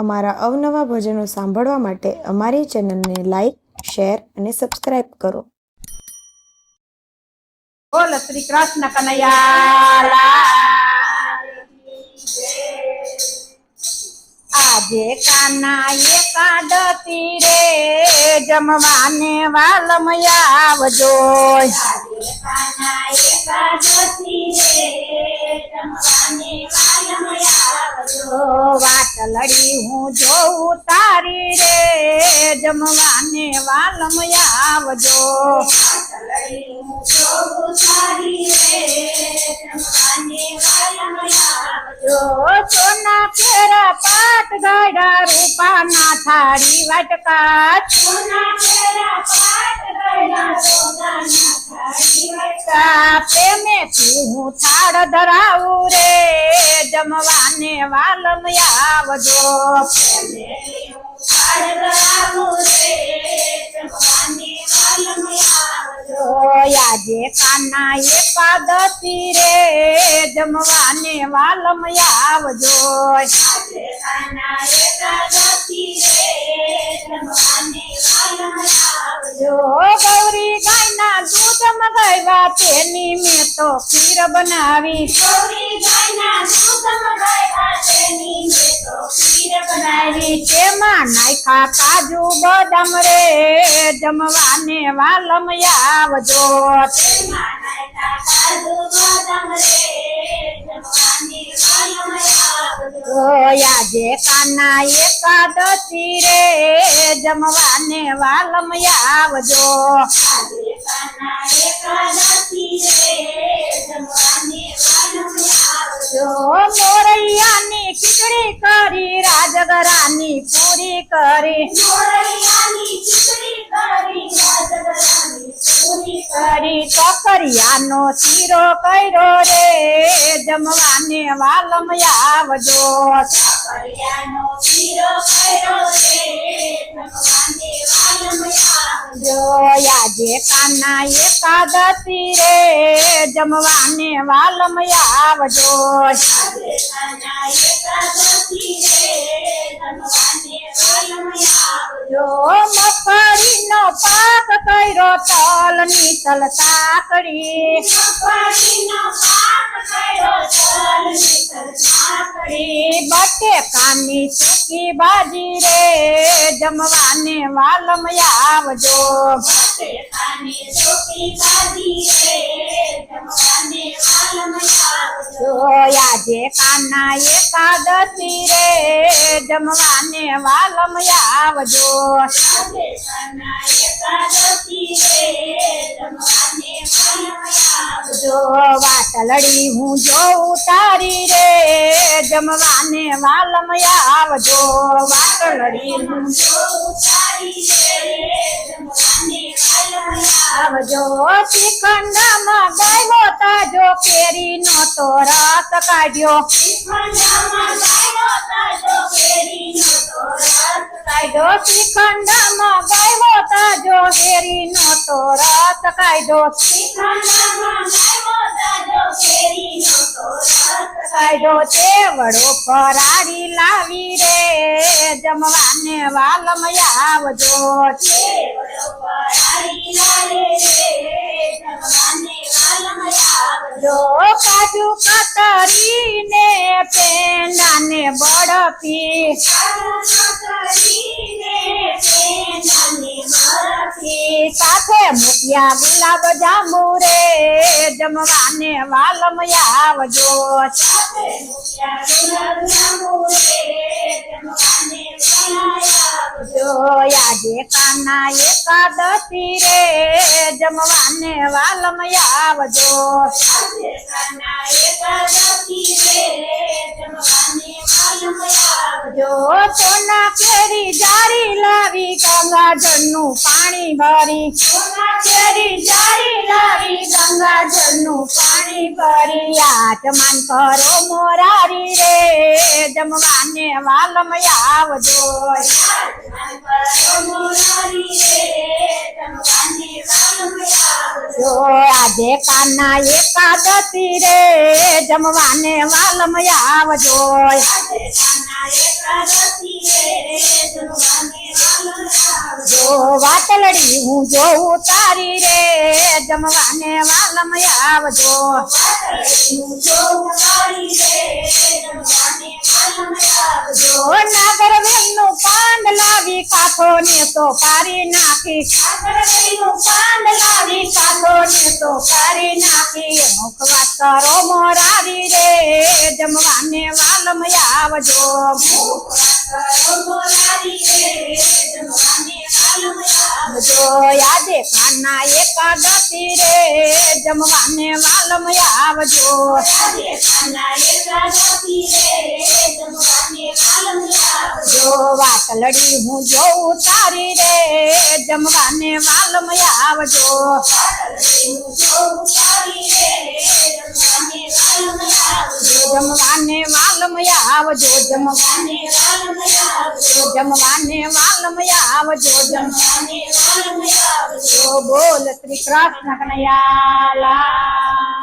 અમારા અવનવા ભજનો સાંભળવા માટે અમારી ચેનલને લાઈક, શેર અને સબસ્ક્રાઇબ કરો. બોલ શ્રી કૃષ્ણ કનૈયા લાલ કી જય. આજે કાના એકાદશી રે જમવાને વાલમ આવજો. આજે કાના એકાદશી રે જમવાને વાલમ આવજો. વાટલડી હું જોઉં તારી રે જમવાને વાલમ આવજો. વાટલડી હું જોઉં તારી રે જમવાને વાલમ આવજો. સોના કેરા પાટ ગાડા રૂપાના થાળી વાટકા. સોના કેરા પાટ ગાડા રૂપાના થાળી વાટકા. પ્રેમેથી હું થાળ ધરાવું રે જમવાને વાલમ આવજો. પ્રેમેથી હું થાળ ધરાવું રે જમવાને વાલમ આવજો. આજે કાના એકાદશી રે જમવાને વાલમ આવજો. આજે કાના એકાદશી રે જમવાને વાલમ આવજો. ગૌરી ગાયના દૂધ મગાવ્યા તેની મેં તો ખીર બનાવી. ગૌરી ગાયના દૂધ મગાવ્યા તેની મેં તો ખીર બનાવી. તેમાં નાખ્યા કાજુ બદામ રે જમવાને વાલમ આવજો. તેમાં નાખ્યા કાજુ બદામ રે જમવાને વાલમ આવજો. આજે કાના એકાદશી રે જમવાને વાલમ આવજો. આજે કાના એકાદશી રે જમવાને વાલમ આવજો. મોરૈયાની ખીચડી કરી રાજગરાની પૂરી કરી. મોરૈયાની ખીચડી કરી રાજગરાની પૂરી કરી. કકરિયાનો શીરો કર્યો રે જમવાને વાલમ આવજો. કકરિયાનો શીરો કર્યો રે જમવાને વાલમ આવજો. આજે કાના એકાદશી રે જમવાને વાલમ આવજો. આજે કાના એકાદશી રે જમવાને વાલમ આવજો. મગફળીનો પાક કર્યો તલની તલ સાકડી. મગફળીનો પાક કર્યો તલની તલ સાકડી. બટેકાની સૂકી ભાજી રે જમવાને વાલમ આવજો. બટેકાની સૂકી ભાજી રે જમવાને વાલમ આવજો. આજે કાના એકાદશી રે જમવાને વાલમ આવજો. આજે કાના એકાદશી રે જમવાને વાલમ આવજો. વાટલડી હું જોઉં તારી રે જમવાને વાલમ આવજો. વાટલડી હું જોઉં તારી રે જમવાને વાલમ આવજો. શ્રીખંડમાં ગાયો તાજો કેરીનો તો રસ કાઢ્યો. શ્રીખંડમાં ગાયો તાજો કેરીનો તો રસ કાઢ્યો. શ્રીખંડમાં ગાયો તાજો કેરીનો તો રસ કાઢ્યો. શ્રીખંડમાં ગાયો તાજો કેરીનો તો રસ કાઢ્યો. ચેવડો ફરાળી લાવી રે જમવાને વાલમ આવજો. ચેવડો ફરાળી લાવી રે જમવાને વાલમ આવજો. કાજુ કતરીને પેંડાને બરફી. કાજુ કતરીને પેંડાને બરફી. સાથે મૂક્યા ગુલાબ જાંબુ રે જમવાને વાલમ આવજો. સાથે મૂક્યા ગુલાબ જાંબુ રે જમવાને વાલમ આવજો. આજે કાના એકાદશી રે જમવાને વાલમ આવજો. આજે કાના એકાદશી રે જમવાને વાલમ આવજો. સોના કેરી જારી લાવી ગંગાજળનું પાણી ભરી. સોના કેરી જારી લાવી ગંગાજળનું પાણી ભરી. આચમાન કરો મોરારી રે જમવાને વાલમ આવજો. આચમાન કરો મોરારી રે જમવાને વાલમ આવજો. આજે કાના એકાદશી રે જમવાને વાલમ આવજો. આજે કાના એકાદશી જો વાતલડી હું જોઉં તારી રે જમવાને વાલમ આવજો જો નાગર વેલનું પાંદ લાવી કાથો ને તો પારી નાખી મુખવાસ કરો મોરારી રે જમવાને વાલમ આવજો જો યાદે ખાના એકાદશી રે જમવાને વાલમ આવજો જો વાતલડી હું જોઉં તારી રે જમવાને વાલમ આવજો જમવાને વાલમ આવજો જમવાને વાલમ આવજો બોલ શ્રી કૃષ્ણ કનૈયા લાલ